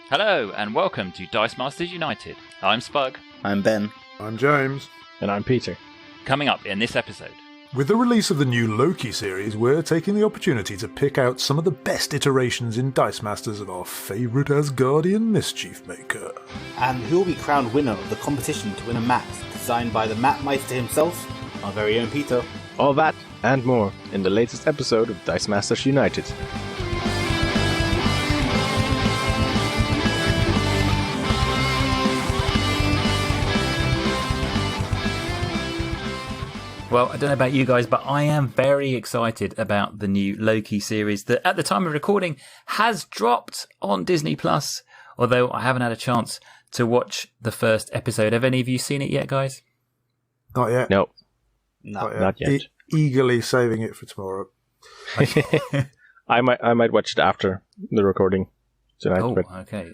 Hello and welcome to Dice Masters United. I'm Spug. I'm Ben. I'm James. And I'm Peter. Coming up in this episode. With the release of the new Loki series, we're taking the opportunity to pick out some of the best iterations in Dice Masters of our favourite Asgardian mischief maker. And who will be crowned winner of the competition to win a mat designed by the matmeister himself, our very own Peter. All that and more in the latest episode of Dice Masters United. Well, I don't know about you guys, but I am very excited about the new Loki series that at the time of recording has dropped on Disney+, although I haven't had a chance to watch the first episode. Have any of you seen it yet, guys? Not yet. No. Not yet. Eagerly saving it for tomorrow. I might watch it after the recording tonight. Oh, but... okay.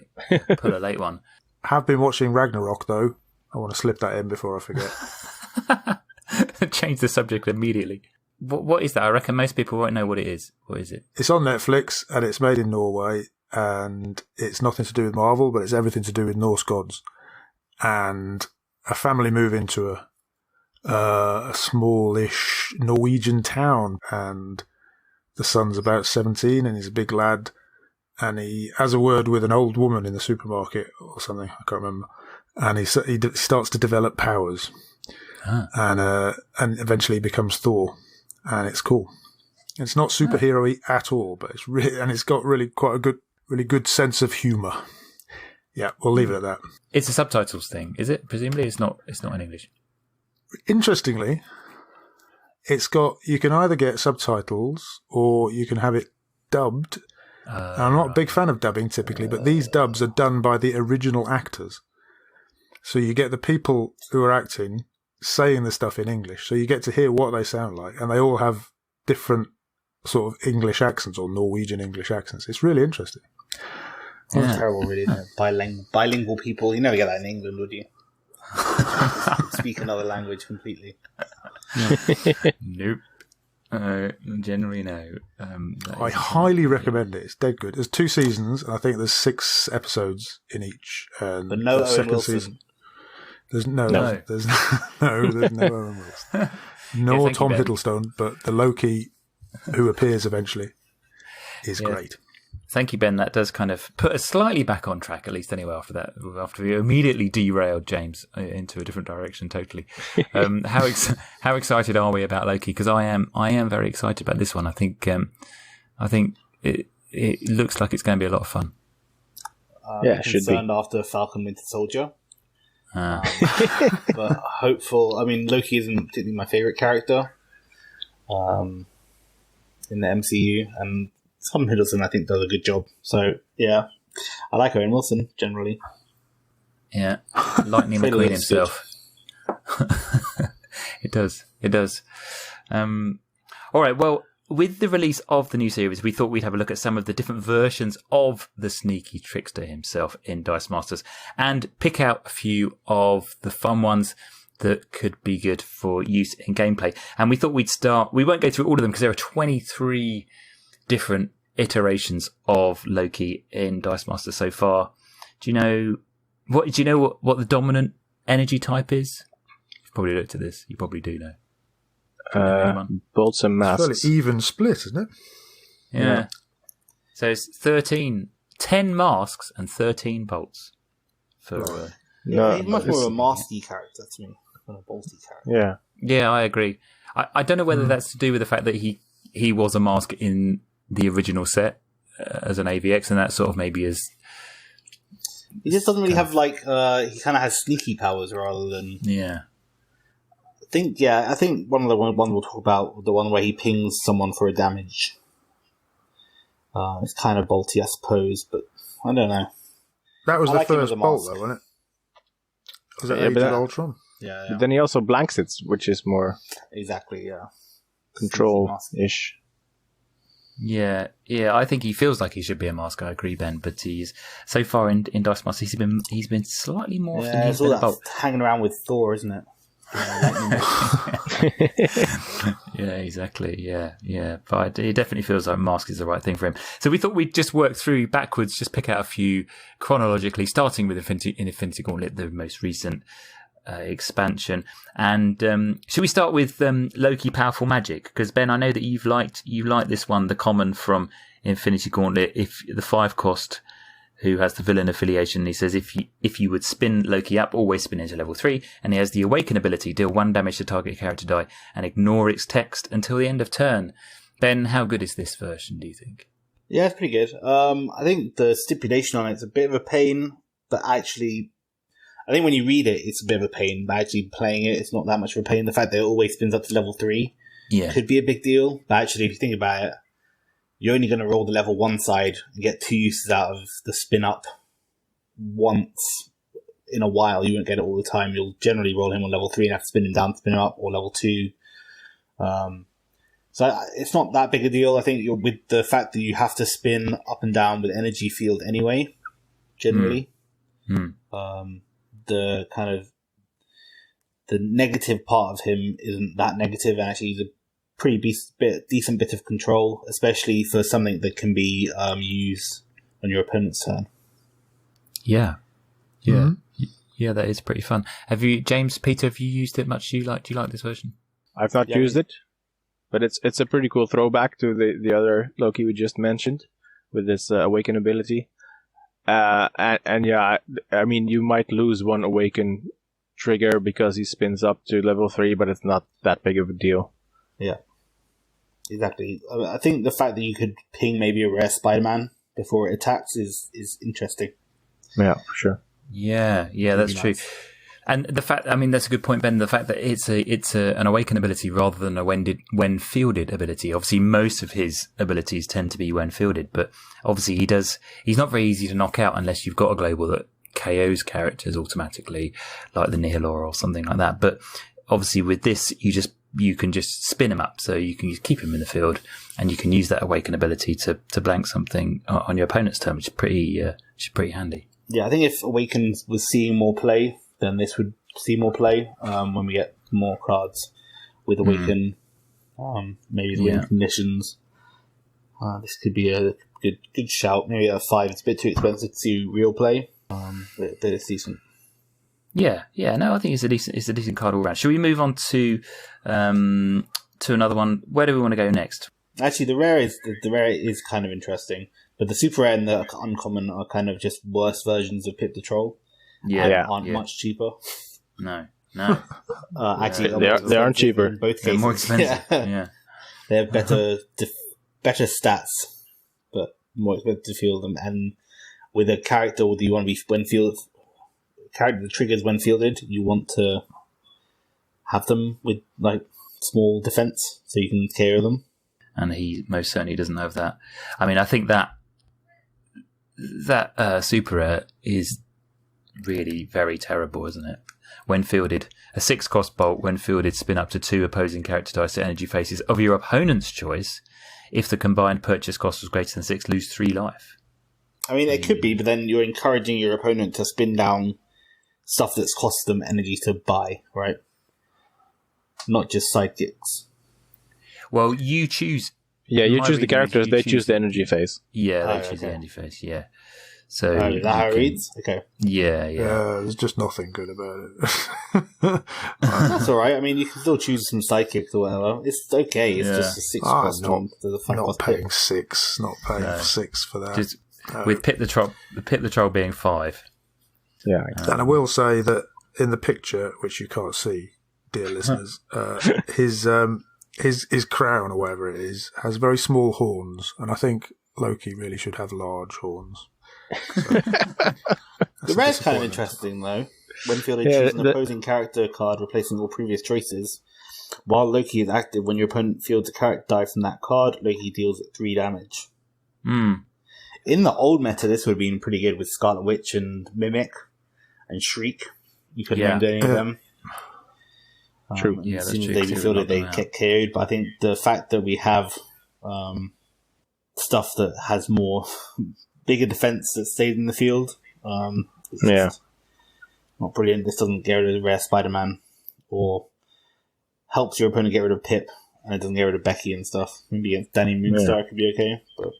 Put a late one. Have been watching Ragnarok, though. I want to slip that in before I forget. Change the subject immediately. What is that? I reckon most people won't know what it is. What is it? It's on Netflix, and it's made in Norway, and it's nothing to do with Marvel, but it's everything to do with Norse gods. And a family move into a smallish Norwegian town, and the son's about 17, and he's a big lad, and he has a word with an old woman in the supermarket or something, I can't remember, and he starts to develop powers. And eventually becomes Thor, and it's cool. It's not superhero-y at all, but it's really, and it's got really good sense of humour. Yeah, we'll leave it at that. It's a subtitles thing, is it? Presumably, it's not in English. Interestingly, you can either get subtitles or you can have it dubbed. I'm not a big fan of dubbing typically, but these dubs are done by the original actors, so you get the people who are acting saying the stuff in English, so you get to hear what they sound like, and they all have different sort of English accents or Norwegian English accents. It's really interesting. It's terrible, really, isn't it? Bilingual people, you never get that in England, would you? Speak another language completely. Nope. Generally, no. I highly recommend it. It's dead good. There's 2 seasons, and I think there's 6 episodes in each. And but no the Owen second Wilson. Season, there's no Owen Wilson. Nor Tom Hiddleston, but the Loki who appears eventually is great. Thank you, Ben. That does kind of put us slightly back on track, at least anyway, after that. After we immediately derailed James into a different direction totally. How excited are we about Loki? Because I am very excited about this one. I think it looks like it's going to be a lot of fun. Yeah, it should be. Concerned after Falcon Winter Soldier. But hopeful. I mean, Loki isn't particularly my favourite character in the MCU, and Tom Hiddleston, I think, does a good job. So, yeah, I like Owen Wilson, generally. Yeah, Lightning McQueen himself. It does. All right, well, with the release of the new series, we thought we'd have a look at some of the different versions of the sneaky trickster himself in Dice Masters and pick out a few of the fun ones that could be good for use in gameplay. And we thought we'd start... We won't go through all of them because there are 23 different iterations of Loki in Dice Masters so far. Do you know what the dominant energy type is? You've probably looked at this. You probably do know. Bolts and masks. It's fairly even split, isn't it? Yeah. So it's 10 masks and 13 bolts. He's much more of a masky character to me than a bolty character. Yeah, I agree. I don't know whether that's to do with the fact that he was a mask in the original set as an AVX, and that sort of maybe is... He just doesn't really have, he kind of has sneaky powers rather than... Yeah. I think one we'll talk about, the one where he pings someone for a damage. It's kind of bolty, I suppose, but I don't know. That was the first bolt, though, wasn't it? Was it Age of Ultron? Yeah. But then he also blanks it, which is more... Exactly, yeah. Control-ish. Yeah, I think he feels like he should be a mask. I agree, Ben. But he's so far in Dice Masters, he's been slightly more. Yeah, it's all that hanging around with Thor, isn't it? Yeah, exactly. Yeah. But it definitely feels like Mask is the right thing for him. So we thought we'd just work through backwards, just pick out a few chronologically, starting with Infinity Gauntlet, the most recent expansion. And should we start with Loki Powerful Magic? Because Ben, I know that you like this one, the common from Infinity Gauntlet. If the 5-cost, who has the villain affiliation, he says if you would spin Loki up, always spin into level 3, and he has the Awaken ability, deal 1 damage to target character die, and ignore its text until the end of turn. Ben, how good is this version, do you think? Yeah, it's pretty good. I think the stipulation on it's a bit of a pain, but actually, I think when you read it, it's a bit of a pain, but actually playing it, it's not that much of a pain. The fact that it always spins up to level 3 could be a big deal, but actually, if you think about it, you're only going to roll the level 1 side and get 2 uses out of the spin up once in a while. You won't get it all the time. You'll generally roll him on level 3 and have to spin him down to spin him up, or level 2. So it's not that big a deal. I think with the fact that you have to spin up and down with energy field anyway, generally. The kind of the negative part of him isn't that negative, and actually he's a pretty decent bit of control, especially for something that can be used on your opponent's turn. Yeah, that is pretty fun. Have you, James, Peter? Have you used it much? Do you like this version? I've not used it, but it's a pretty cool throwback to the other Loki we just mentioned with this Awaken ability. And yeah, I mean, you might lose one Awaken trigger because he spins up to level 3, but it's not that big of a deal. Yeah, exactly. I think the fact that you could ping maybe a rare Spider-Man before it attacks is interesting. Yeah, for sure. Yeah, that's true. And the fact, I mean, that's a good point, Ben. The fact that it's an Awaken ability rather than a when fielded ability. Obviously, most of his abilities tend to be when fielded, but obviously he's not very easy to knock out unless you've got a global that KOs characters automatically, like the Nihilor or something like that. But obviously, with this, you can just spin him up, so you can just keep him in the field, and you can use that Awaken ability to blank something on your opponent's turn, which is pretty handy. Yeah, I think if Awaken was seeing more play, then this would see more play when we get more cards with Awaken. Maybe the win conditions. This could be a good shout. Maybe at 5, it's a bit too expensive to see real play, but it's decent. Yeah. No, I think it's a decent card all around. Should we move on to another one? Where do we want to go next? Actually, the rare is kind of interesting, but the super rare and the uncommon are kind of just worse versions of Pip the Troll. Aren't much cheaper. No. Actually, they aren't cheaper. In both cases. They're more expensive. Yeah. They have better stats, but more expensive to field them. And with a character that you want to be when fielded. Character that triggers when fielded, you want to have them with like small defense so you can KO them. And he most certainly doesn't have that. I mean, I think that super rare is really very terrible, isn't it? When fielded, a 6-cost bolt, when fielded, spin up to 2 opposing character dice to energy faces of your opponent's choice. If the combined purchase cost was greater than 6, lose 3 life. I mean, it could be, but then you're encouraging your opponent to spin down stuff that's cost them energy to buy, right? Not just sidekicks. Well, you choose. Yeah, you choose the characters, they choose the energy phase. Yeah, they choose the energy phase, yeah. So is that how it reads? Okay. Yeah. There's just nothing good about it. That's alright. I mean, you can still choose some sidekicks or whatever. It's okay. It's just a 6-cost one. Not paying 6. Not paying 6 for that. Just with Pip the Troll being 5. Yeah. And I will say that in the picture, which you can't see, dear listeners, his crown or whatever it is has very small horns, and I think Loki really should have large horns. So, the rare's kind of interesting though. When fielded, choose an opposing character card replacing all previous choices. While Loki is active, when your opponent fields a character die from that card, Loki deals 3 damage. In the old meta, this would have been pretty good with Scarlet Witch and Mimic and Shriek. You couldn't do any of them. True. As soon as they fielded, they get KO'd. But I think the fact that we have stuff that has more bigger defense that stays in the field, not brilliant. This doesn't get rid of the rare Spider-Man or helps your opponent get rid of Pip, and it doesn't get rid of Becky and stuff. Maybe against Danny Moonstar it could be okay, but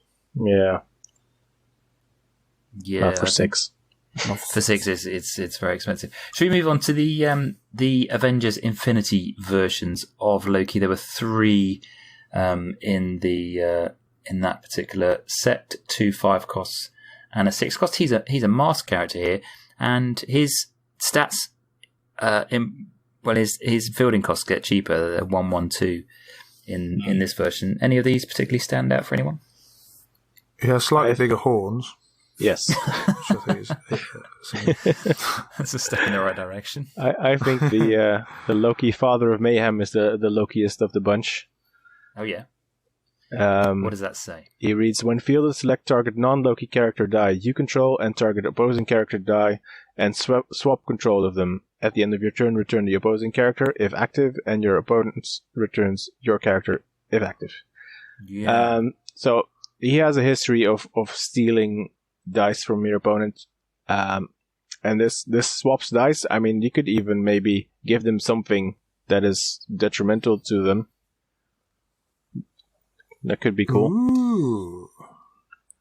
not for 6. For 6, it's very expensive. Should we move on to the Avengers Infinity versions of Loki? There were 3 in that particular set, 2 5 costs and a 6 cost. He's a masked character here, and his stats, his fielding costs get cheaper. They're 112 in this version. Any of these particularly stand out for anyone? He has slightly bigger horns. Yes. Which I think is That's a step in the right direction. I think the Loki Father of Mayhem is the Lokiest of the bunch. Oh, yeah. What does that say? He reads, when fielded, select target non-Loki character die you control and target opposing character die and swap control of them. At the end of your turn, return the opposing character if active, and your opponent returns your character if active. Yeah. So he has a history of stealing dice from your opponent, and this swaps dice. I mean, you could even maybe give them something that is detrimental to them. That could be cool. Ooh.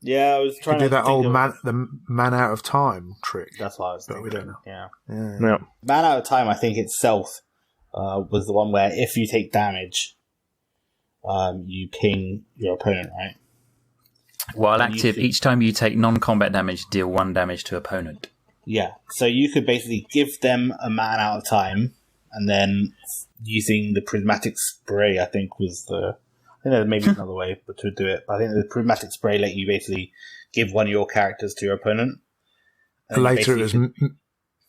yeah, I was trying Could do to that think old of- man out of time trick. That's what I was But thinking. we don't know. Yeah. Yeah. Yeah. Man Out of Time, I think itself was the one where if you take damage, you ping your opponent, right? While And you active, could- each time you take non-combat damage, deal 1 damage to opponent. Yeah. So you could basically give them a man out of time, and then using the prismatic spray, I think was the. I think there's maybe another way to do it. But I think the prismatic spray let you basically give one of your characters to your opponent. And Later it was basically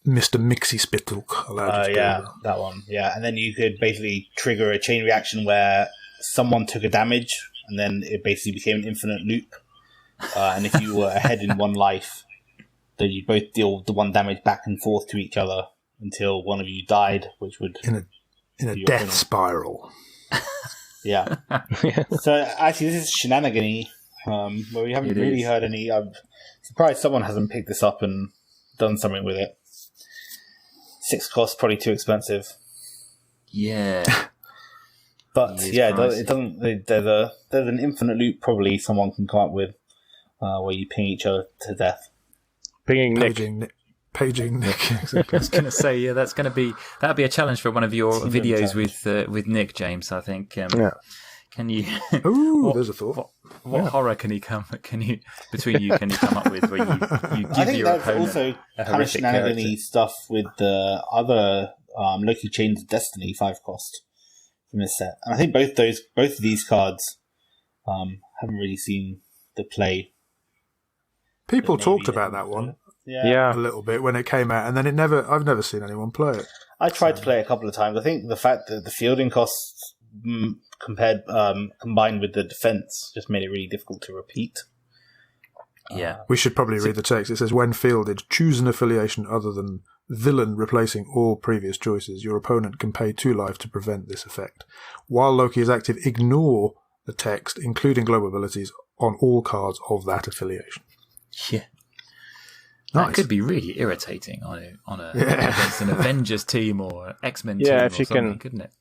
Mr. Mixie Spittle allowed you to do yeah, that. that one. Yeah, and then you could basically trigger a chain reaction where someone took a damage, and then it basically became an infinite loop. And if you were ahead in 1 life, then you both deal the 1 damage back and forth to each other until one of you died, which would In a your death opponent. spiral. Yeah. So actually, this is shenanigan-y, where we haven't It really is. heard any. I'm surprised someone hasn't picked this up and done something with it. 6 costs, probably too expensive. Yeah. But It is yeah, pricey. it doesn't. There's an infinite loop probably someone can come up with where you ping each other to death. Pinging Nick. Paging Nick. Exactly. I was going to say, yeah, that'd be a challenge for one of your videos with Nick, James. I think. Yeah. Can you? Ooh, there's a thought. What horror can you come up with where you give I think your that's opponent also a kind of horrific shenanigan-y character? stuff with the other Loki Chains of Destiny 5 cost from this set, and I think both of these cards haven't really seen the play. People Maybe talked it about hasn't that one Yeah. a little bit when it came out, and then I've never seen anyone play it. I tried to play it a couple of times. I think the fact that the fielding costs combined with the defense just made it really difficult to repeat. Yeah. We should probably read the text. It says, when fielded, choose an affiliation other than villain replacing all previous choices. Your opponent can pay 2 life to prevent this effect. While Loki is active, ignore the text, including global abilities, on all cards of that affiliation. Yeah. Nice. That could be really irritating against an Avengers team or X-Men team Yeah, or if you something, can- couldn't it?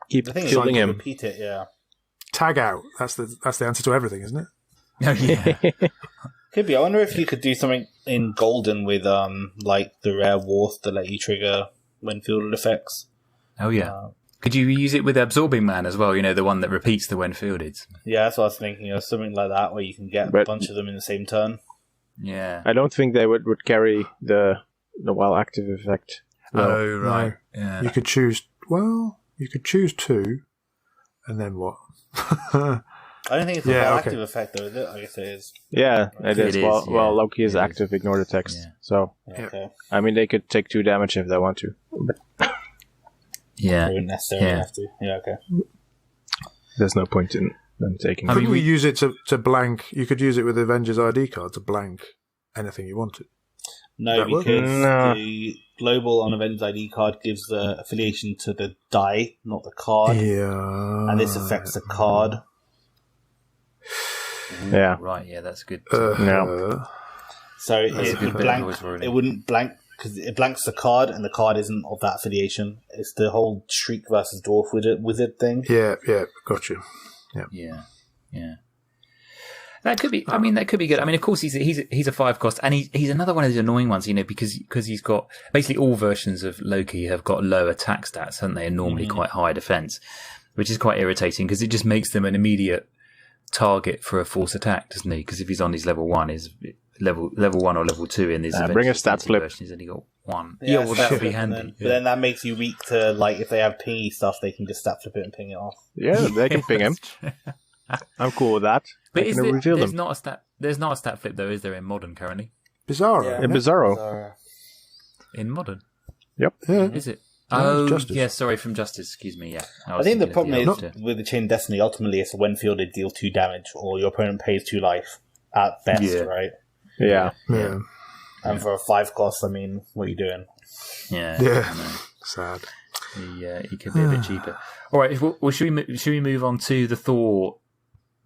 Keep The thing is, fielding you him. repeat it, yeah. Mm-hmm. Tag out. That's the answer to everything, isn't it? Oh, yeah. Could be. I wonder if you could do something in Golden with like the rare Warth to let you trigger when fielded effects. Oh, yeah. Could you use it with Absorbing Man as well? You know, the one that repeats the when fielded. Yeah, that's what I was thinking of. Something like that where you can get a But- bunch of them in the same turn. Yeah. I don't think they would carry the while active effect. Oh, right. No. Yeah. You could choose. Well, you could choose 2, and then what? I don't think it's a Yeah, active effect though, is it? I guess it is. Yeah, it It is. is, While yeah. Loki is It is. active, ignore the text. Yeah. So, Yeah, okay. I mean, they could take 2 damage if they want to. Yeah. They wouldn't necessarily Yeah. have to. Yeah, okay. There's no point in them taking. I mean, Couldn't we we- use it to blank? You could use it with Avengers ID card to blank anything you wanted. No, That work? because No. the global on Avengers ID card gives the affiliation to the die, not the card. Yeah. And this affects the card. Yeah. Right, yeah, that's good. So That's a it good would bit of blank. voice already. It wouldn't blank because it blanks the card, and the card isn't of that affiliation. It's the whole Shriek versus Dwarf wizard thing. Yeah, got you. Yeah. That could be. I mean, that could be good. I mean, of course, he's a 5-cost, and he's another one of the annoying ones, because he's got basically all versions of Loki have got low attack stats, haven't they? And normally quite high defense, which is quite irritating because it just makes them an immediate target for a force attack, doesn't he? Because if he's on his level 1, is level 1 or level 2 in this bring a stat flip. version, he's only got 1. Yeah, Well, that would be handy. But then that makes you weak to, like, if they have pingy stuff, they can just stat flip it and ping it off. Yeah, they can ping him. I'm cool with that. But there's not a stat flip though, is there, in Modern currently? Bizarro. Yeah. In Bizarro. In Modern? Yep. Yeah. Is it? No, Oh, Justice. yeah, sorry, from Justice, excuse me, yeah. I think the problem is, is... with the Chain Destiny, ultimately it's when fielded deal 2 damage, or your opponent pays 2 life, at best, right? Yeah. And for a 5-cost, I mean, what are you doing? Yeah. Sad. He could be a bit cheaper. All right, well, should we move on to the Thor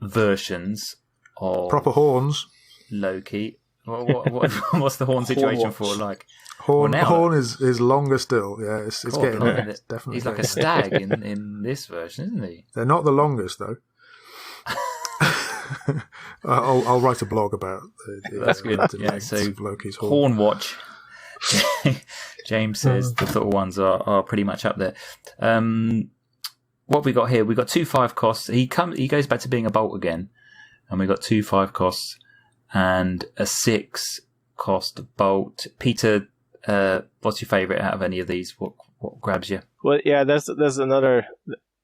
versions of Proper horns. Loki? What's the horn situation for? Like Horn is longer still. Yeah, it's getting there. It's definitely he's like a stag in this version, isn't he? They're not the longest though. I'll write a blog about That's good. Yeah, so Loki's horn watch. James says the Thor ones are pretty much up there. What have we got here? We got 2 5-costs. He goes back to being a bolt again, and we got 2 5-costs and a 6-cost bolt. Peter, what's your favourite out of any of these? What grabs you? Well, yeah, there's another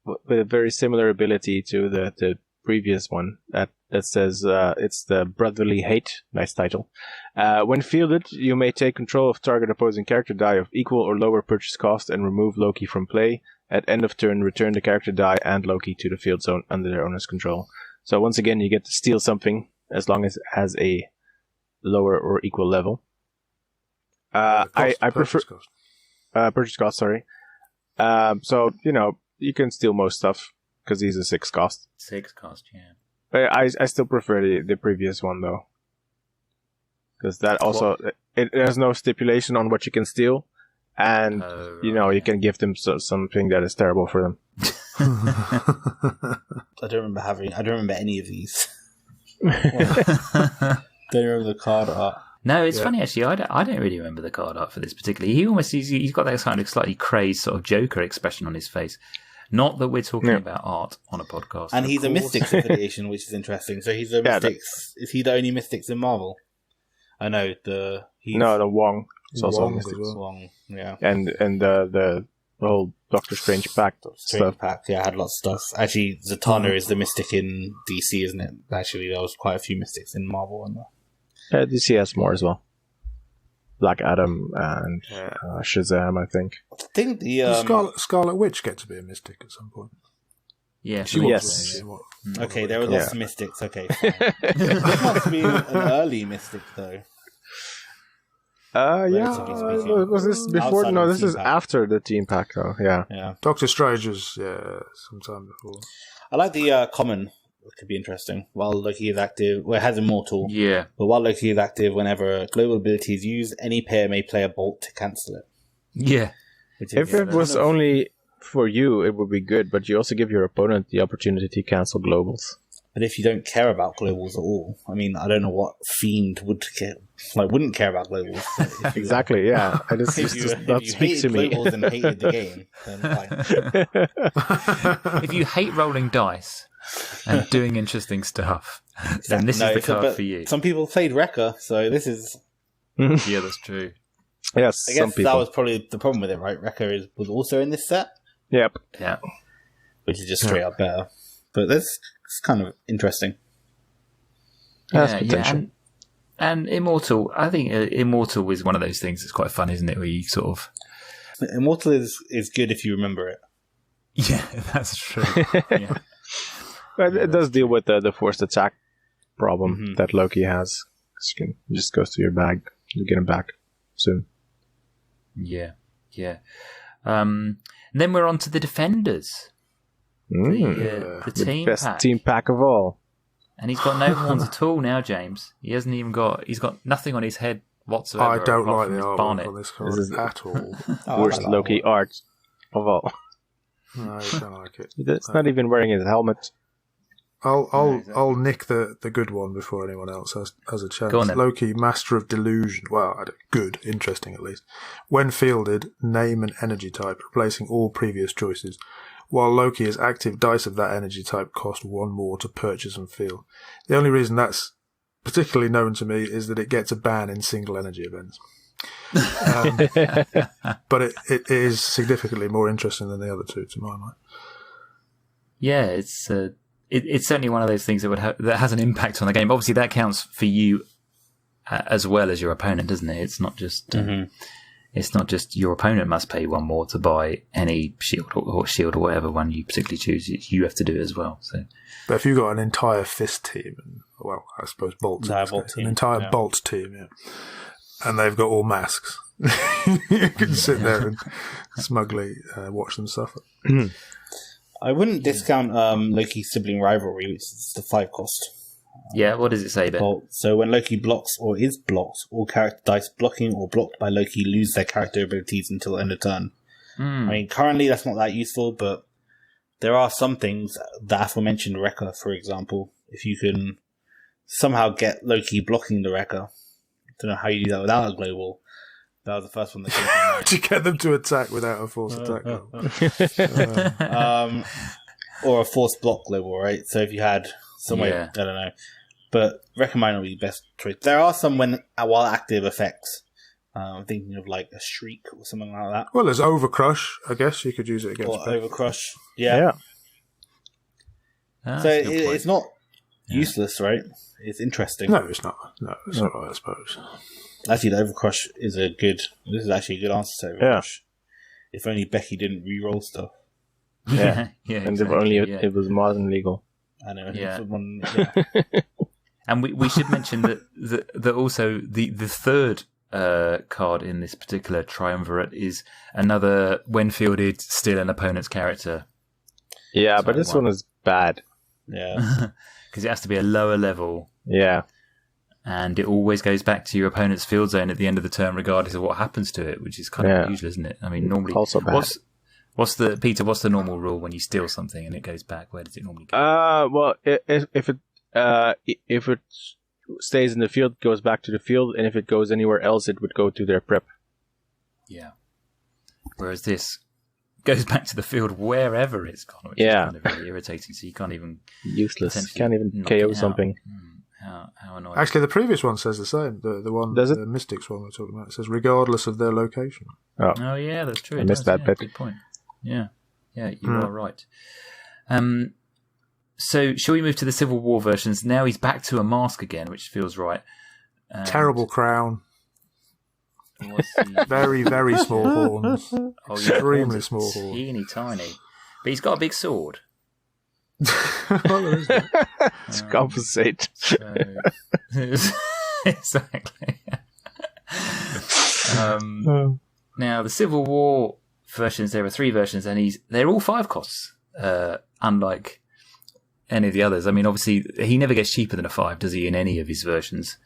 with a very similar ability to the previous one that says it's the Brotherly Hate. Nice title. When fielded, you may take control of target opposing character die of equal or lower purchase cost and remove Loki from play. At end of turn, return the character die and Loki to the field zone under their owner's control. So once again, you get to steal something as long as it has a lower or equal level. I prefer purchase cost. Sorry. So you can steal most stuff because he's a 6-cost. 6-cost, yeah. But I still prefer the previous one though, because that also it has no stipulation on what you can steal. And, you can give them something that is terrible for them. I don't remember any of these. Don't remember the card art. No, it's funny actually. I don't really remember the card art for this particularly. He's got that kind of slightly crazed sort of Joker expression on his face. Not that we're talking about art on a podcast. And he's a Mystics affiliation, which is interesting. So he's a Mystics. Is he the only Mystics in Marvel? I know the Wong. It's also Wong Mystics. Wong, yeah. And the whole Doctor Strange pack stuff. Yeah, I had lots of stuff. Actually, Zatanna is the Mystic in DC, isn't it? Actually, there was quite a few Mystics in Marvel. DC has more as well. Black Adam and Shazam, I think. I think Does Scarlet Witch get to be a mystic at some point? Yeah, She yes. was. Okay, there were lots of Mystics. Okay, fine. This must be an early Mystic, though. Relatively speaking. Was this before? Outside No, of the this team is pack. after the team pack, though. Yeah. Yeah. Doctor Strange was sometime before. I like the common. It could be interesting. While Loki is active, it has Immortal. Yeah. But while Loki is active, whenever a global ability is used, any player may play a bolt to cancel it. Yeah. If it was only for you, it would be good, but you also give your opponent the opportunity to cancel globals. But if you don't care about globals at all, I mean, I don't know what fiend wouldn't care about globals. Exactly, yeah. And it's If just you not speak to me. globals and hated the game, then fine. If you hate rolling dice and doing interesting stuff, then this is the card for you. Some people played Wrecker, so this is... Yeah, that's true. Yes, I some guess people. that was probably the problem with it, right? Wrecker was also in this set, Yep. Yeah. which is just straight up better. But it's kind of interesting. Has potential. And Immortal, I think Immortal is one of those things that's quite fun, isn't it? Where you sort of... Immortal is good if you remember it. Yeah, that's true. Yeah. But it does deal with the forced attack problem that Loki has. You just goes to your bag. You get him back soon. Yeah. And then we're on to the Defenders. The team best pack. team pack of all. And he's got no horns at all now, James. He's got nothing on his head whatsoever. I don't apart like from the his artwork bonnet. on this card This is- at all. Worst Loki art of all. No, I don't like it. It's not even wearing his helmet. I'll nick the good one before anyone else has a chance. Go on then. Loki, Master of Delusion. Well, good, interesting at least. When fielded, name an energy type, replacing all previous choices. While Loki is active, dice of that energy type cost 1 more to purchase and field. The only reason that's particularly known to me is that it gets a ban in single energy events. But it is significantly more interesting than the other two, to my mind. Yeah, it's certainly one of those things that has an impact on the game. Obviously, that counts for you as well as your opponent, doesn't it? It's not just it's not just your opponent must pay 1 more to buy any shield or whatever one you particularly choose. You have to do it as well. So, but if you've got an entire fist team, and well, I suppose bolts, an entire bolt team, yeah, and they've got all masks, you can sit there and smugly watch them suffer. I wouldn't discount Loki's sibling rivalry, which is the 5 cost. yeah, what does it say, Ben? So when Loki blocks or is blocked, all character dice blocking or blocked by Loki lose their character abilities until end of turn. I mean, currently that's not that useful, but there are some things, the aforementioned Wrecker, for example. If you can somehow get Loki blocking the Wrecker, I don't know how you do that without a global. That was the first one that came to mind. To get them to attack without a forced attack roll. Or a forced block global, right? So if you had some way, I don't know. But Wrecker might not be the best choice. There are some while active effects. I'm thinking of like a Shriek or something like that. Well, there's Overcrush. I guess you could use it against Or Beck. Overcrush. Yeah. So it's not useless, right? It's interesting. No, it's not. No, it's not, I suppose. Actually, the Overcrush is this is actually a good answer to Overcrush. If only Becky didn't re-roll stuff. Yeah, yeah, and exactly, if only it was modern legal. I know. Yeah. And we should mention that also the third card in this particular triumvirate is another, when fielded, steal an opponent's character. Yeah, but this one is bad. Yeah. Because it has to be a lower level. Yeah. And it always goes back to your opponent's field zone at the end of the turn, regardless of what happens to it, which is kind of unusual, isn't it? I mean, normally, also bad. What's the normal rule when you steal something and it goes back? Where does it normally go? Well, if it stays in the field, it goes back to the field, and if it goes anywhere else, it would go to their prep. Yeah. Whereas this goes back to the field wherever it's gone, which is kind of very irritating. So you can't even useless. Can't even KO something. How annoying! Actually, the previous one says the same. The one, Does it? the Mystics one we're talking about, it says regardless of their location. Oh yeah, that's true. I missed that bit. Good point. Yeah, you are right. So shall we move to the Civil War versions? Now he's back to a mask again, which feels right. Terrible crown. The... Very, very small horns. Extremely small horns. Teeny tiny. But he's got a big sword. Well, there isn't. To compensate. Exactly. Now, the Civil War versions, there are 3 versions, and they're all 5 costs, unlike any of the others. I mean, obviously, he never gets cheaper than a 5, does he, in any of his versions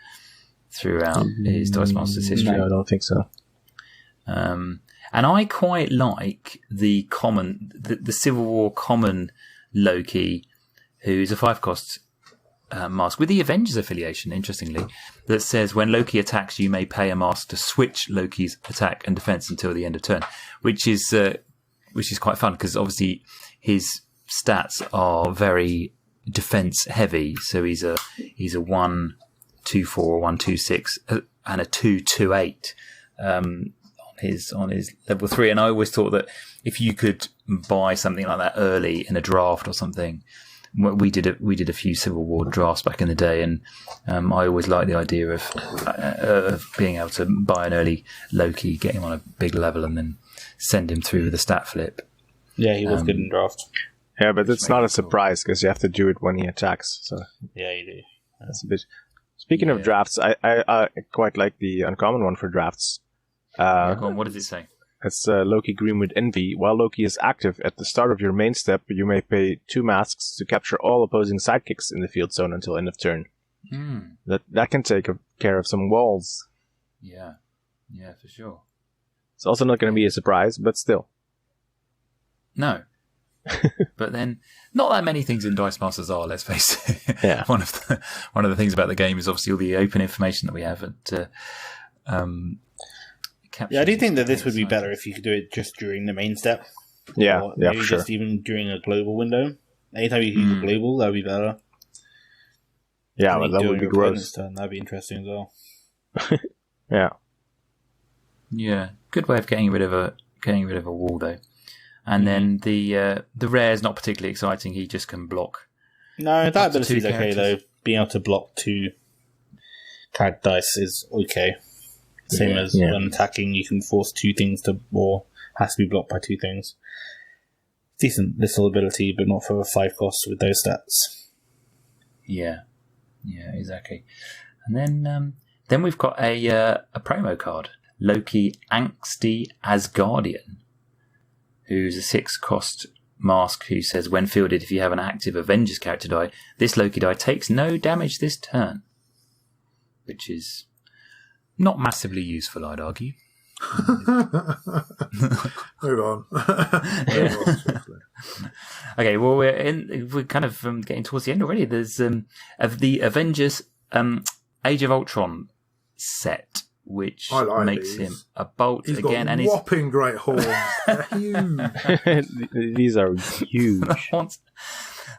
throughout his Dice Masters history? No, I don't think so. And I quite like the Civil War common Loki, who's a 5 cost mask with the Avengers affiliation, interestingly, that says when Loki attacks, you may pay a mask to switch Loki's attack and defense until the end of turn, which is quite fun because obviously his stats are very defense heavy. So he's a 1-2-4, 1-2-6, and a 2-2-8 on his level 3. And I always thought that if you could buy something like that early in a draft or something. We did a few Civil War drafts back in the day, and I always liked the idea of being able to buy an early Loki, get him on a big level, and then send him through with a stat flip. Yeah, he was good in draft. Yeah, but it's not a surprise because you have to do it when he attacks. So yeah, you do. That's a bit. Speaking of drafts, I quite like the uncommon one for drafts. Go on, what does it say? It's Loki Green with Envy. While Loki is active at the start of your main step, you may pay 2 masks to capture all opposing sidekicks in the field zone until end of turn. That can take care of some walls. Yeah, for sure. It's also not going to be a surprise, but still. No. But then, not that many things in Dice Masters are, let's face it. Yeah. One of the things about the game is obviously all the open information that we have at Yeah, I do think that this would be better if you could do it just during the main step. Yeah, Or yeah, maybe for sure. just even during a global window. Anytime you use a global, that would be better. Yeah, And but you that do it would on be your opponent's gross. turn, that'd be interesting as well. Yeah. Yeah, good way of getting rid of a wall though. And then the rare is not particularly exciting. He just can block. No, that Up to ability is two okay though. characters. Being able to block 2 character dice is okay. Same as when attacking, you can force 2 things to, or has to be blocked by 2 things. Decent little ability, but not for a 5 cost with those stats. Yeah, exactly. And then we've got a promo card, Loki Angsty Asgardian, who's a 6 cost mask who says, when fielded, if you have an active Avengers character die, this Loki die takes no damage this turn, which is not massively useful, I'd argue. Move on. Okay, well we're kind of getting towards the end already. There's of the Avengers Age of Ultron set, which I like makes these. him a bolt He's again, got and whopping great horns. They're huge. These are huge.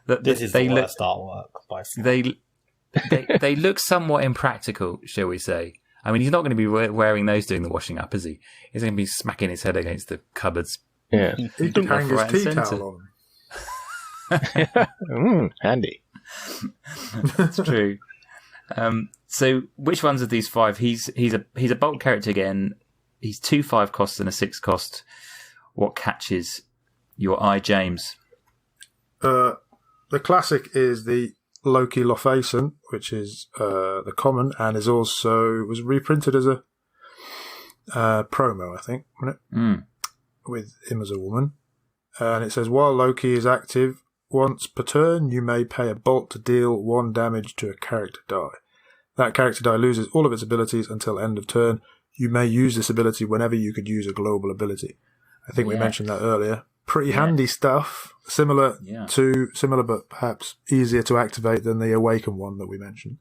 This is the worst artwork by far. they look somewhat impractical, shall we say? I mean, he's not going to be wearing those doing the washing up, is he? He's going to be smacking his head against the cupboards. Yeah. He can hang his Right and tea centre. towel on. Handy. That's true. So, which ones of these 5? He's a bolt character again. He's 2 5 costs and a 6 cost. What catches your eye, James? The classic is the Loki Lofacen, which is the common, and is also was reprinted as a promo, I think, wasn't it? With him as a woman. And it says, while Loki is active, once per turn, you may pay a bolt to deal 1 damage to a character die. That character die loses all of its abilities until end of turn. You may use this ability whenever you could use a global ability. I think we mentioned that earlier. Pretty handy stuff. Similar but perhaps easier to activate than the Awaken one that we mentioned.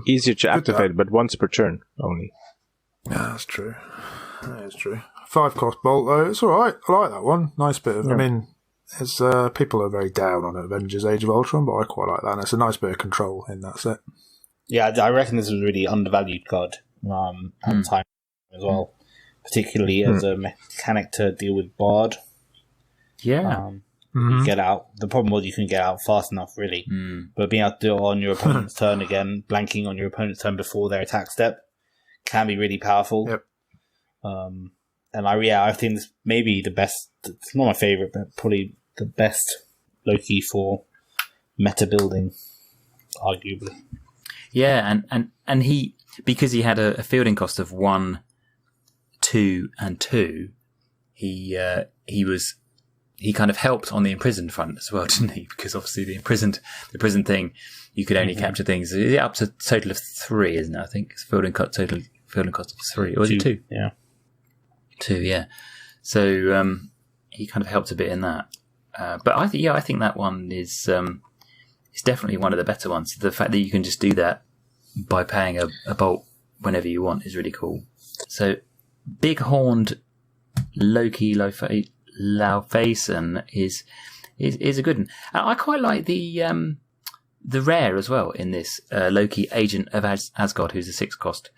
Easier to activate, but once per turn only. Yeah, that's true. That is true. 5 cost bolt though. It's all right. I like that one. Nice bit of. I mean, it's people are very down on Avengers: Age of Ultron, but I quite like that. And it's a nice bit of control in that set. Yeah, I reckon this was a really undervalued card at the time as well, particularly as a mechanic to deal with Bard. Yeah. You get out. The problem was you couldn't get out fast enough, really. But being able to do it on your opponent's turn again, blanking on your opponent's turn before their attack step, can be really powerful. Yep. And I think this may be the best. It's not my favorite, but probably the best Loki for meta building, arguably. Yeah, and he, because he had a fielding cost of 1, 2, and 2, he kind of helped on the imprisoned front as well, didn't he? Because obviously the imprisoned thing, you could only capture things up to a total of 3, isn't it? I think it's fielding cost of 3, or was it 2? Yeah, 2. Yeah. So he kind of helped a bit in that. But I think that one is definitely one of the better ones. The fact that you can just do that by paying a bolt whenever you want is really cool. So big horned Loki Lofacen is a good one. I quite like the rare as well in this Loki Agent of Asgard, who's a 6 cost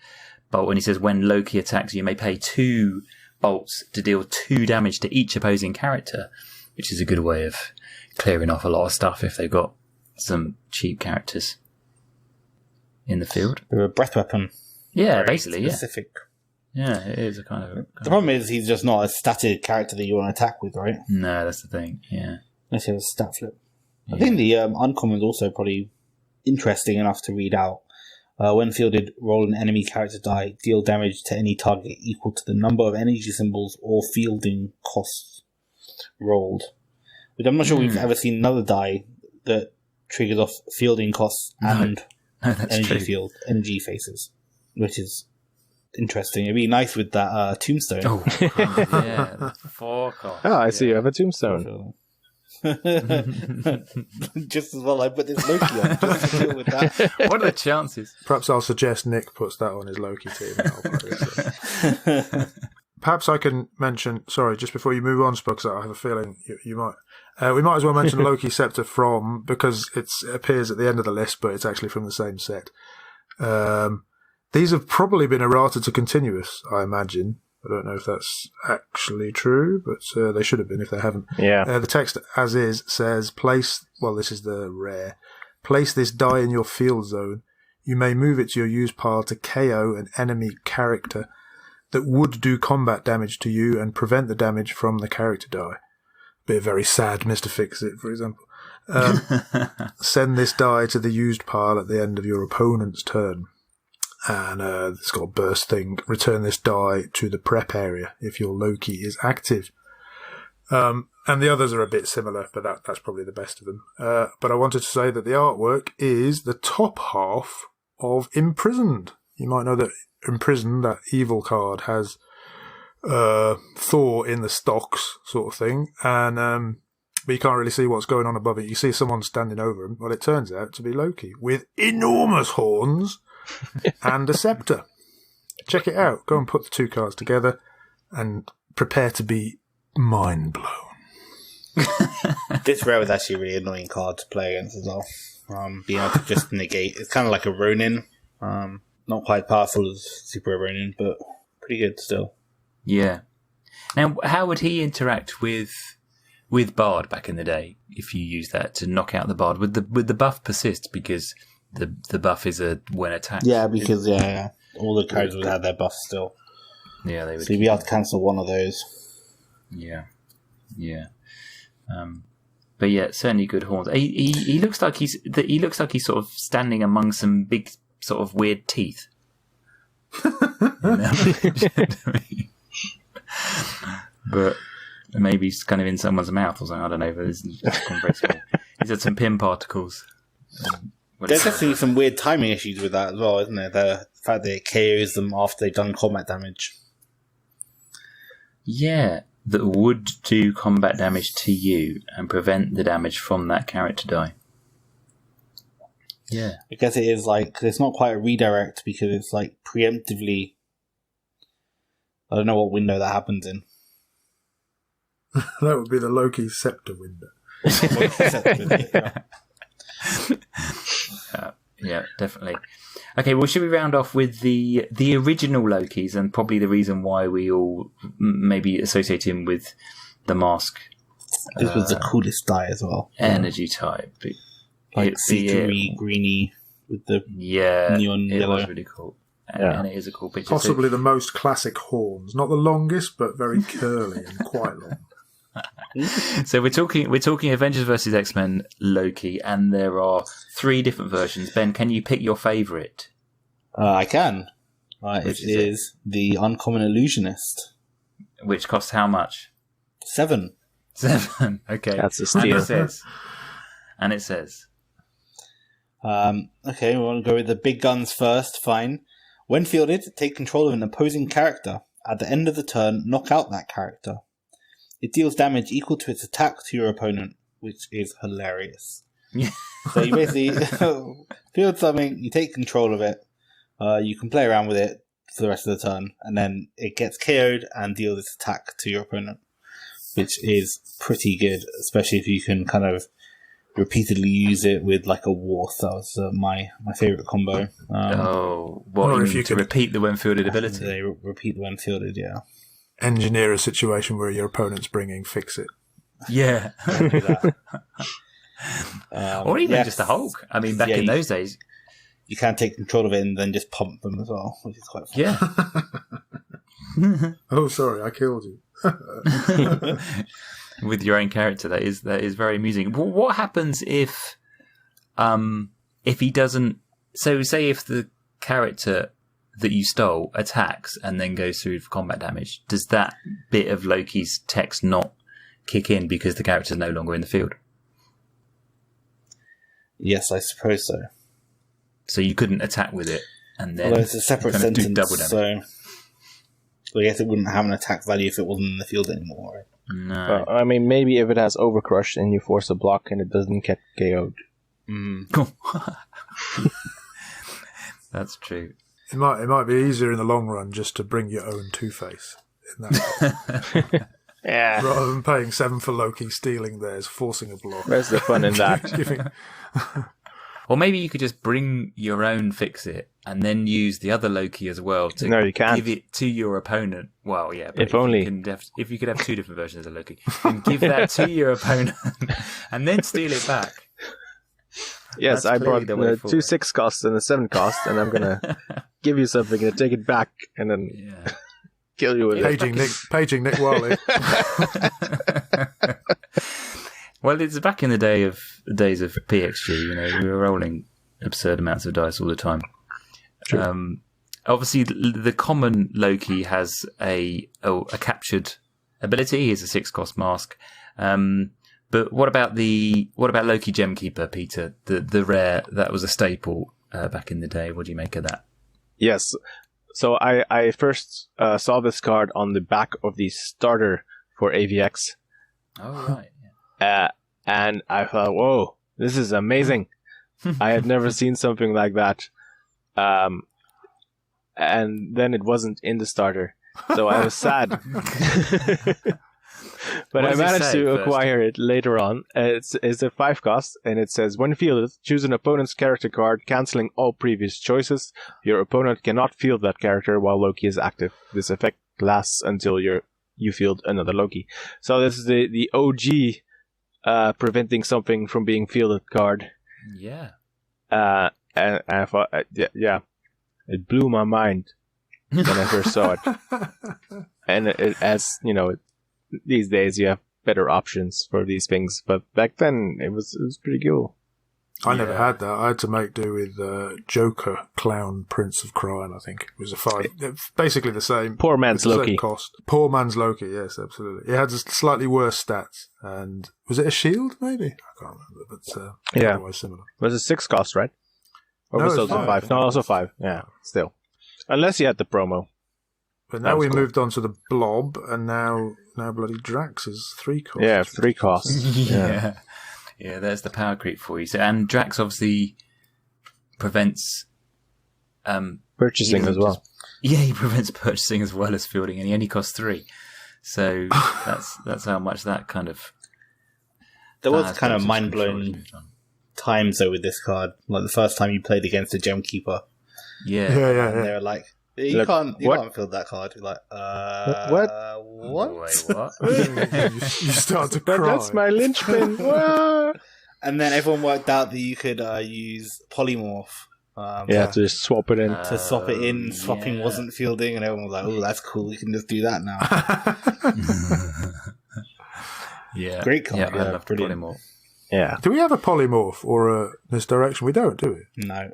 bolt. And he says, when Loki attacks, you may pay 2 bolts to deal 2 damage to each opposing character, which is a good way of clearing off a lot of stuff if they've got some cheap characters in the field. they're a breath weapon. Yeah, basically, specific. Yeah, it is a kind of. The problem is he's just not a static character that you want to attack with, right? No, that's the thing. Yeah. Unless you have a stat flip. I think the uncommon is also probably interesting enough to read out. When fielded, roll an enemy character die, deal damage to any target equal to the number of energy symbols or fielding costs rolled. Which I'm not sure we've ever seen another die that triggers off fielding costs and No, that's energy true. energy faces. which is interesting. It'd be nice with that tombstone. Oh, yeah. Fuck off. Oh, I see you have a tombstone. Just as well I put this Loki on, just to deal with that. What are the chances? Perhaps I'll suggest Nick puts that on his Loki team. And I'll play it. Perhaps I can mention, sorry, just before you move on, Spugs, I have a feeling you might. We might as well mention Loki Scepter because it appears at the end of the list, but it's actually from the same set. These have probably been errata to continuous, I imagine. I don't know if that's actually true, but they should have been if they haven't. Yeah. The text, as is, says, this is the rare. Place this die in your field zone. You may move it to your use pile to KO an enemy character that would do combat damage to you and prevent the damage from the character die. Be a very sad Mr. Fix-It, for example. Send this die to the used pile at the end of your opponent's turn. And it's got a burst thing. Return this die to the prep area if your Loki is active. And the others are a bit similar, but that's probably the best of them. But I wanted to say that the artwork is the top half of Imprisoned. You might know that Imprisoned, that evil card, has Thor in the stocks sort of thing. And but you can't really see what's going on above it. You see someone standing over him. Well, it turns out to be Loki with enormous horns and a scepter. Check it out. Go and put the two cards together and prepare to be mind blown. This rare was actually a really annoying card to play against as well. Being able to just negate. It's kind of like a Ronin. Not quite powerful as Super Ronin, but pretty good still. Yeah. Now, how would he interact with Bard back in the day if you use that to knock out the Bard? Would the buff persist because the buff is a when attacked? Yeah, because all the cards would have their buffs still. Yeah, they would. So you'd be able to cancel one of those. Yeah. But yeah, certainly good horns. He looks like he's sort of standing among some big sort of weird teeth. But maybe he's kind of in someone's mouth or something. I don't know. But he's had some pin particles. There's definitely some weird timing issues with that as well, isn't there? The fact that it KOs them after they've done combat damage. Yeah, that would do combat damage to you and prevent the damage from that character die. Yeah. I guess it is like, it's not quite a redirect because it's like preemptively. I don't know what window that happens in. That would be the Loki Scepter window. Yeah, definitely. Okay, well, should we round off with the original Lokis and probably the reason why we all maybe associate him with the mask? This was the coolest die as well. Energy type. Like see-through greeny with the neon yellow. It was really cool. And it is a cool picture. Possibly the most classic horns. Not the longest, but very curly and quite long. So we're talking Avengers vs X-Men Loki, and there are 3 different versions. Ben, can you pick your favourite? I can. It is the Uncommon Illusionist. Which costs how much? 7. 7. Okay, that's a steal. And it says. Okay, we want to go with the big guns first. Fine. When fielded, take control of an opposing character. At the end of the turn, knock out that character. It deals damage equal to its attack to your opponent, which is hilarious. So you basically field something, you take control of it, you can play around with it for the rest of the turn, and then it gets KO'd and deals its attack to your opponent, which is pretty good, especially if you can kind of repeatedly use it with like a Warth. That was my favourite combo. If you could repeat the when fielded ability? They repeat the when fielded, yeah. Engineer a situation where your opponent's bringing Fix-It. Yeah. Do that. Or even just a Hulk. I mean, back in those days. You can take control of it and then just pump them as well, which is quite fun. Yeah. Oh, sorry, I killed you. With your own character, that is very amusing. What happens if he doesn't... So say if the character that you stole attacks and then goes through for combat damage, does that bit of Loki's text not kick in because the character's no longer in the field? Yes, I suppose so. So you couldn't attack with it and then Although it's a separate kind of do sentence, double damage. so I guess it wouldn't have an attack value if it wasn't in the field anymore, right? No. I mean, maybe if it has Overcrush and you force a block and it doesn't get KO'd. That's true. It might be easier in the long run just to bring your own Two-Face in that Yeah. rather than paying 7 for Loki, stealing theirs, forcing a block. Where's the fun in that? Giving- Or maybe you could just bring your own Fix-It and then use the other Loki as well to No, you can't. give it to your opponent. Well, yeah, but If only. if you could have 2 different versions of Loki, and give that to your opponent and then steal it back. Yes, That's I clearly brought the way 2 forward. 6 costs and a 7 cost, and I'm gonna give you something and take it back, and then Yeah. kill you with it. Paging Nick Wiley. Well, it's back in the days of PXG. You know, we were rolling absurd amounts of dice all the time. True. Obviously, the common Loki has a captured ability. He's a 6-cost mask. But what about Loki Gemkeeper, Peter? The rare that was a staple back in the day. What do you make of that? Yes. So I first saw this card on the back of the starter for AVX, Oh right. and I thought, whoa, this is amazing. I had never seen something like that. And then it wasn't in the starter, so I was sad. But What I does it managed say to first? acquire it later on. It's a 5 cost, and it says, when fielded, choose an opponent's character card, cancelling all previous choices. Your opponent cannot field that character while Loki is active. This effect lasts until you field another Loki. So this is the OG preventing something from being fielded card. Yeah. And I thought, yeah, it blew my mind when I first saw it. And as you know, these days you have better options for these things, but back then it was pretty cool. I never had that. I had to make do with Joker, Clown, Prince of Crime, I think. It was a 5. Basically the same. Poor man's the same Loki. cost. Poor man's Loki, yes, absolutely. It had slightly worse stats. And was it a shield, maybe? I can't remember, but Yeah. otherwise similar. It was a 6 cost, right? Or No, was it it's also 5. 5? No, also 5. Yeah, still. Unless you had the promo. But That now was we cool. moved on to the Blob, and now bloody Drax is 3 costs. Yeah, 3 costs. Yeah. Yeah, there's the power creep for you. So, and Drax obviously prevents Purchasing as well. Yeah, he prevents purchasing as well as fielding, and he only costs 3. So that's how much that kind of. There was has kind of dosage mind-blowing control. times though with this card. Like the first time you played against a Gemkeeper, Yeah. and Yeah. they were like, "You Look, can't what? field that card." You're like, What? What? Wait, what? you start to cry. That's my linchpin. Wah! And then everyone worked out that you could use polymorph. Yeah, to just swap it in. To swap it in, swapping yeah. wasn't fielding, and everyone was like, "Oh, that's cool. We can just do that now." Yeah. Great card, Yeah, I yeah, love brilliant. polymorph. Yeah. Do we have a polymorph or a misdirection? We don't, do we? No,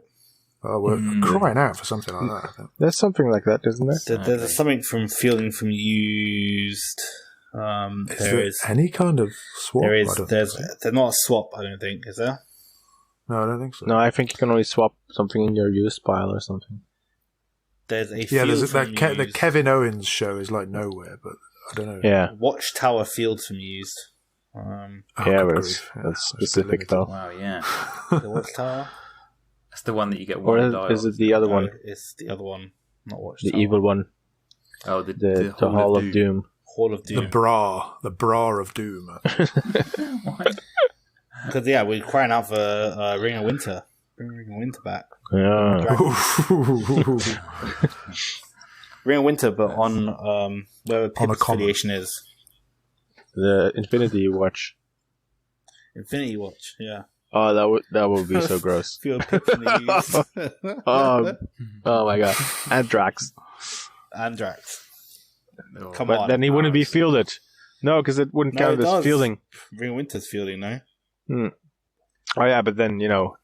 Oh, we're crying out for something like that. I think. There's something like that, isn't there? there's something from fielding from used. Is There there is. any kind of swap? There I is. don't There's. think so. There's not a swap. I don't think. Is there? No, I don't think so. No, I think you can only swap something in your used pile or something. There's a Yeah, field there's from the used. Kevin Owens show is like nowhere, but I don't know. Yeah. Watchtower field from used. Oh, Yeah, good but grief. Yeah, that's it's specific still though. Wow, yeah. The Watchtower. That's the one that you get Or one die is on. it the other No, one? it's the other one, not The Watchtower. evil one. Oh, The Hall of Doom. Hall of The Doom. bra of doom. Because yeah, we're crying out for Ring of Winter. Bring Ring of Winter back. Yeah. Ring of Winter, but on where On a Pip's common. affiliation is. The Infinity Watch. Infinity Watch, yeah. Oh, that would be so gross. Feel Pip from the used. Oh my god. And Drax. And Drax. Oh, Come But on. then he wouldn't be fielded. No, because it wouldn't No, count it as does. fielding. Ring of Winter's fielding, no? Oh yeah, but then, you know,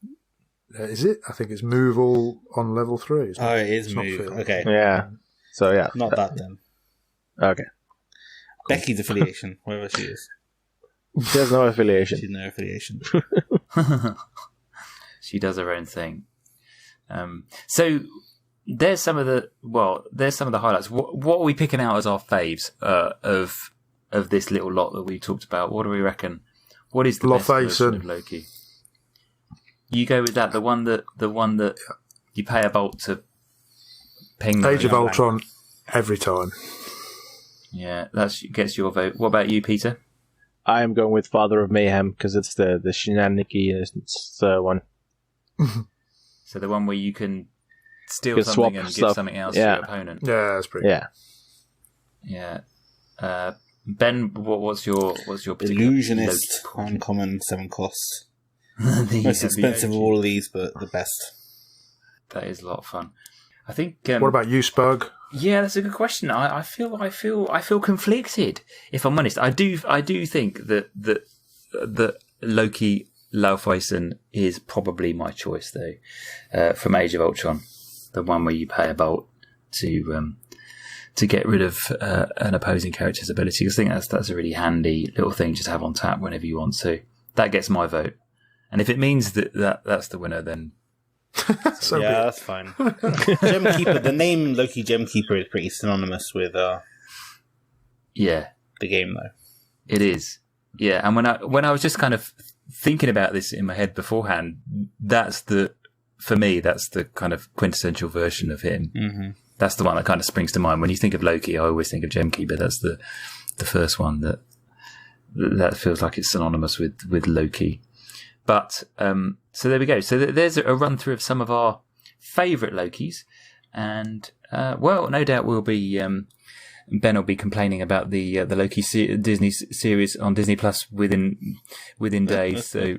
Is it? I think it's move all on level 3. Isn't Oh, it? it is It's not move. field. Okay. yeah. So yeah. Not that then. Okay. Becky's affiliation, wherever she is. She has no affiliation. She's no affiliation. She does her own thing. So there's some of the highlights. What are we picking out as our faves of this little lot that we talked about? What do we reckon? What is the best version of Loki? You go with that. The one that you pay a bolt to ping. Age of Ultron every time. Yeah, that gets your vote. What about you, Peter? I am going with Father of Mayhem because it's the Rushenanigans one. So the one where you can steal something and give something else to your opponent. Yeah, that's pretty. Yeah. Ben, what's your particular Illusionist, uncommon, 7 costs. Most expensive of all of these, but the best. That is a lot of fun. I think. What about you, Spug? Yeah, that's a good question. I feel conflicted. If I'm honest, I do think that Loki Laufeyson is probably my choice though, from Age of Ultron, the one where you pay a bolt to get rid of an opposing character's ability. I think that's a really handy little thing just to have on tap whenever you want to. That gets my vote, and if it means that's the winner, then. That's fine. Gemkeeper, the name Loki Gemkeeper is pretty synonymous with the game, though. It is, yeah. And when I was just kind of thinking about this in my head beforehand, for me that's the kind of quintessential version of him. Mm-hmm. That's the one that kind of springs to mind when you think of Loki. I always think of Gemkeeper. That's the first one that feels like it's synonymous with Loki. But so there we go. So there's a run through of some of our favourite Lokis, and no doubt we'll be Ben will be complaining about the Loki Disney series on Disney Plus within days. So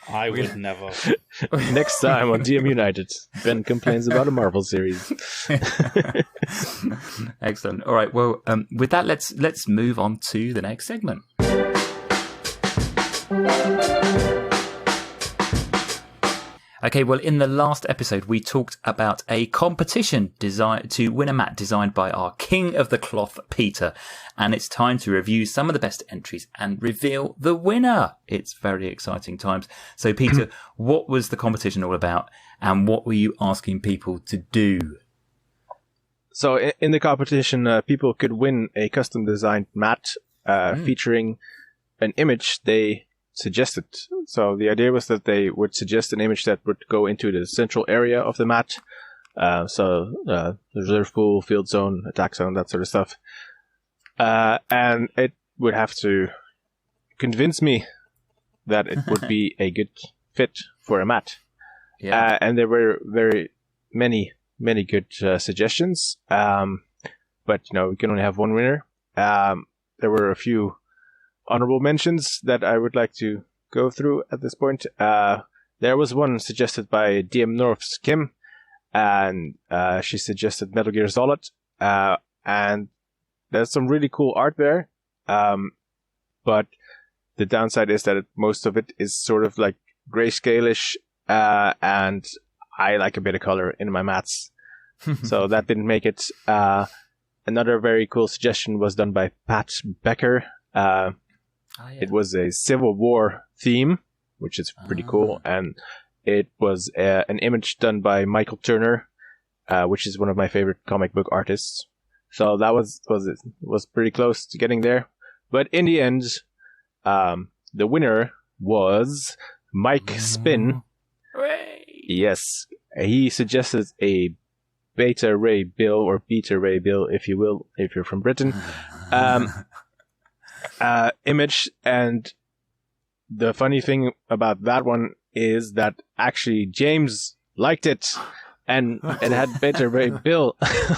I would never. Next time on DM United, Ben complains about a Marvel series. Excellent. All right. Well, with that, let's move on to the next segment. Okay, well, in the last episode, we talked about a competition designed to win a mat designed by our King of the Cloth, Peter. And it's time to review some of the best entries and reveal the winner. It's very exciting times. So, Peter, what was the competition all about? And what were you asking people to do? So, in the competition, people could win a custom designed mat featuring an image they suggested. So the idea was that they would suggest an image that would go into the central area of the mat. The reserve pool, field zone, attack zone, that sort of stuff. And it would have to convince me that it would be a good fit for a mat. Yeah. And there were very many good suggestions. But we can only have one winner. There were a few honorable mentions that I would like to go through at this point. There was one suggested by DM North's Kim, and she suggested Metal Gear Solid, and there's some really cool art there, but the downside is that most of it is sort of like grayscale-ish, and I like a bit of color in my mats, so that didn't make it. Another very cool suggestion was done by Pat Becker. It was a Civil War theme, which is pretty cool, and it was an image done by Michael Turner, which is one of my favorite comic book artists. So that was pretty close to getting there, but in the end, the winner was Mike Spin. Hooray! Yes, he suggested a Beta Ray Bill, or Beta Ray Bill, if you will, if you're from Britain. Image, and the funny thing about that one is that actually James liked it, and it had Beta Ray Bill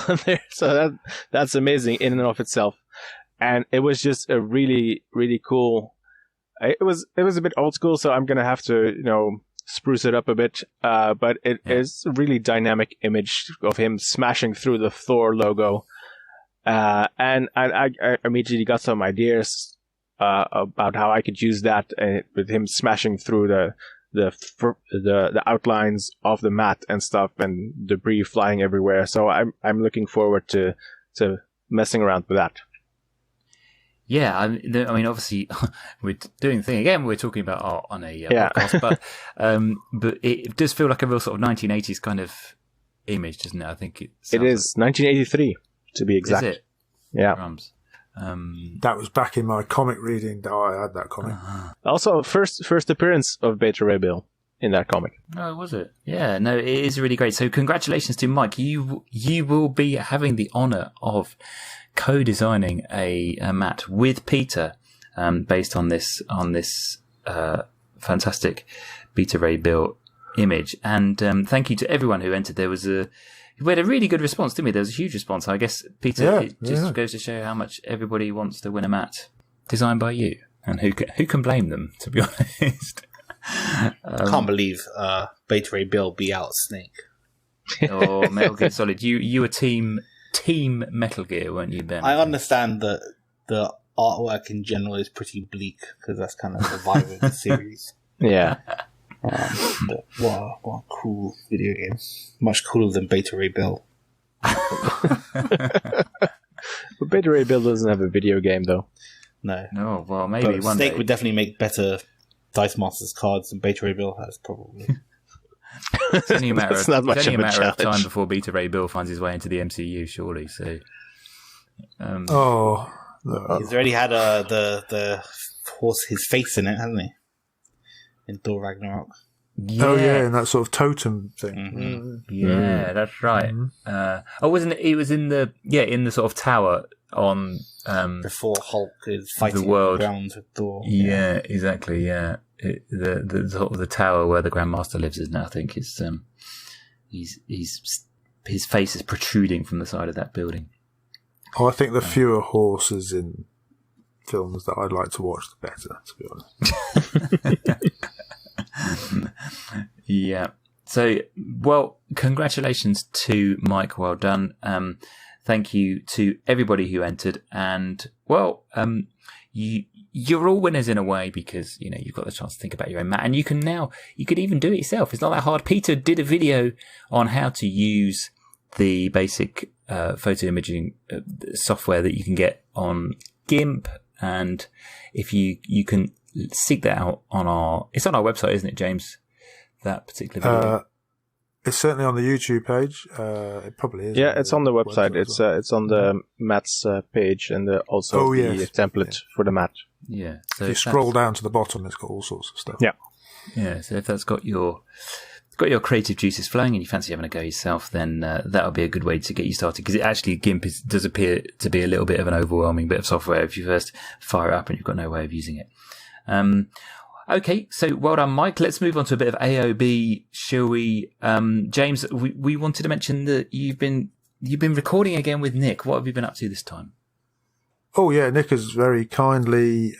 on there, so that's amazing in and of itself. And it was just a really, really cool. It was a bit old school, so I'm gonna have to spruce it up a bit. But it is a really dynamic image of him smashing through the Thor logo. And I immediately got some ideas about how I could use that, with him smashing through the outlines of the mat and stuff, and debris flying everywhere. So I'm looking forward to messing around with that. Yeah, I mean, obviously, we're doing the thing again. We're talking about art on a podcast, but it does feel like a real sort of 1980s kind of image, doesn't it? I think it is 1983 to be exact. Is it? Yeah. Drums. That was back in my comic reading. I had that comic. Also, first appearance of Beta Ray Bill in that comic. Oh, was it? Yeah, no, it is really great. So congratulations to Mike. You will be having the honour of co-designing a mat with Peter, based on this fantastic Beta Ray Bill image. And thank you to everyone who entered. We had a really good response, didn't we? There was a huge response. I guess, Peter, it just goes to show how much everybody wants to win a mat designed by you. And who can blame them, to be honest? I can't believe Beta Ray Bill beat out Snake. Oh, Metal Gear Solid. You were team Metal Gear, weren't you, Ben? I understand that the artwork in general is pretty bleak, because that's kind of the vibe of the series. Yeah. But what a cool video game. Much cooler than Beta Ray Bill. But Beta Ray Bill doesn't have a video game, though. No. Well, maybe but one Snake day. would definitely make better Dice Masters cards than Beta Ray Bill has, probably. It's only a matter It's not much of of a time challenge. before Beta Ray Bill finds his way into the MCU, surely. So, No. He's already had the horse, his face in it, hasn't he? In Thor Ragnarok. Oh yeah, and that sort of totem thing. Mm-hmm. Yeah, that's right. Wasn't it? He was in the sort of tower on Before Hulk is fighting the world. the ground with Thor. Yeah, exactly. Yeah, the sort of the tower where the Grandmaster lives is now. I think his face is protruding from the side of that building. Oh, I think the fewer horses in films that I'd like to watch, the better, to be honest. Yeah. So, well, congratulations to Mike. Well done. Thank you to everybody who entered. And, well, you're all winners in a way, because, you've got the chance to think about your own mat. And you could even do it yourself. It's not that hard. Peter did a video on how to use the basic photo imaging software that you can get on GIMP. And if you can seek that out it's on our website, isn't it, James? That particular video. It's certainly on the YouTube page. It probably is. Yeah, it's on the website. It's on the mats page, and also the template for the mat. Yeah. So if you scroll down to the bottom, it's got all sorts of stuff. Yeah. Yeah. So if that's got your creative juices flowing and you fancy having a go yourself, then that'll be a good way to get you started, because GIMP does appear to be a little bit of an overwhelming bit of software if you first fire it up and you've got no way of using it. Okay, so well done, Mike. Let's move on to a bit of AOB, shall we? James, we wanted to mention that you've been recording again with Nick. What have you been up to this time? Oh yeah, Nick has very kindly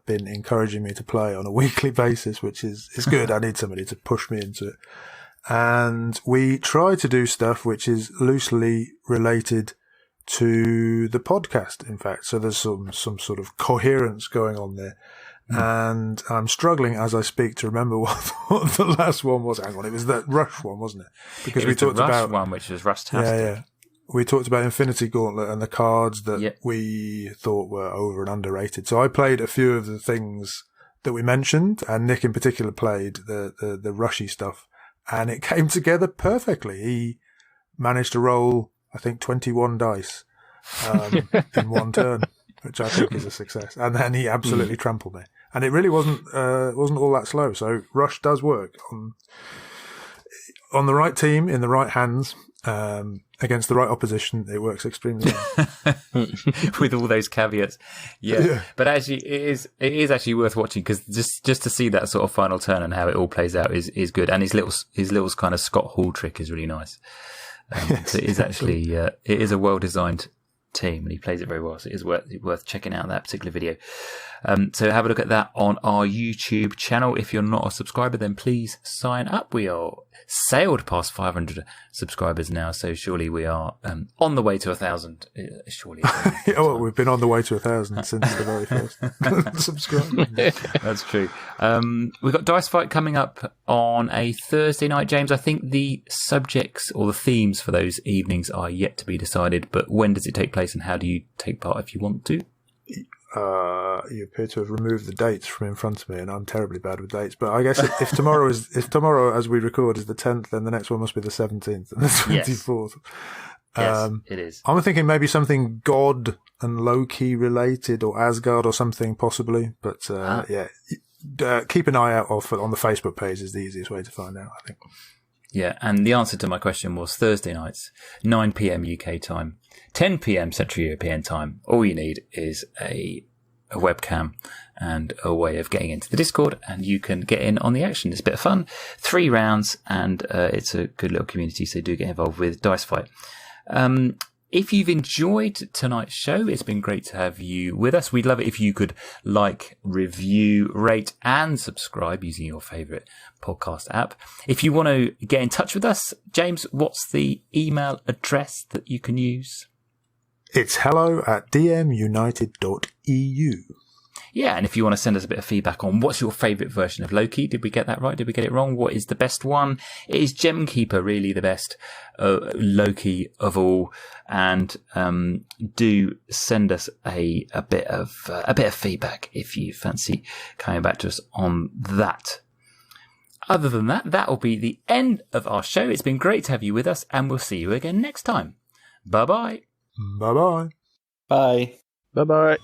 been encouraging me to play on a weekly basis, which is good. I need somebody to push me into it. And we try to do stuff which is loosely related to the podcast, in fact. So there's some sort of coherence going on there. And I'm struggling as I speak to remember what the last one was. Hang on, it was that Rush one, wasn't it? Because we talked about one, which was Rustastic. Yeah. We talked about Infinity Gauntlet and the cards that we thought were over and underrated. So I played a few of the things that we mentioned, and Nick in particular played the rushy stuff, and it came together perfectly. He managed to roll, I think, 21 dice in one turn, which I think is a success. And then he absolutely trampled me. And it really wasn't all that slow. So Rush does work on the right team, in the right hands, against the right opposition. It works extremely well. With all those caveats. Yeah. But actually, it is actually worth watching, because just to see that sort of final turn and how it all plays out is good. And his little kind of Scott Hall trick is really nice. So it is actually, it is a well-designed team, and he plays it very well, so it is worth checking out that particular video. So have a look at that on our YouTube channel. If you're not a subscriber, then please sign up. We are sailed past 500 subscribers now, so surely we are on the way to 1,000. Surely. Well, we've been on the way to 1,000 since the very first subscriber. That's true. We've got Dice Fight coming up on a Thursday night, James. I think the subjects or the themes for those evenings are yet to be decided, but when does it take place and how do you take part if you want to? you appear to have removed the dates from in front of me, and I'm terribly bad with dates. But I guess if tomorrow as we record is the 10th, then the next one must be the 17th and the 24th. Yes, it is. I'm thinking maybe something God and Loki related, or Asgard or something possibly. But keep an eye out on the Facebook page is the easiest way to find out, I think. Yeah, and the answer to my question was Thursday nights, 9 p.m. UK time, 10 p.m. Central European time. All you need is a webcam and a way of getting into the Discord, and you can get in on the action. It's a bit of fun. 3 rounds, and it's a good little community, so do get involved with Dice Fight. If you've enjoyed tonight's show, it's been great to have you with us. We'd love it if you could like, review, rate, and subscribe using your favourite podcast app. If you want to get in touch with us, James, what's the email address that you can use? It's hello@dmunited.eu. Yeah, and if you want to send us a bit of feedback on what's your favourite version of Loki, did we get that right? Did we get it wrong? What is the best one? Is Gemkeeper really the best Loki of all? And do send us a bit of feedback if you fancy coming back to us on that. Other than that, that will be the end of our show. It's been great to have you with us, and we'll see you again next time. Bye-bye. Bye-bye. Bye. Bye-bye.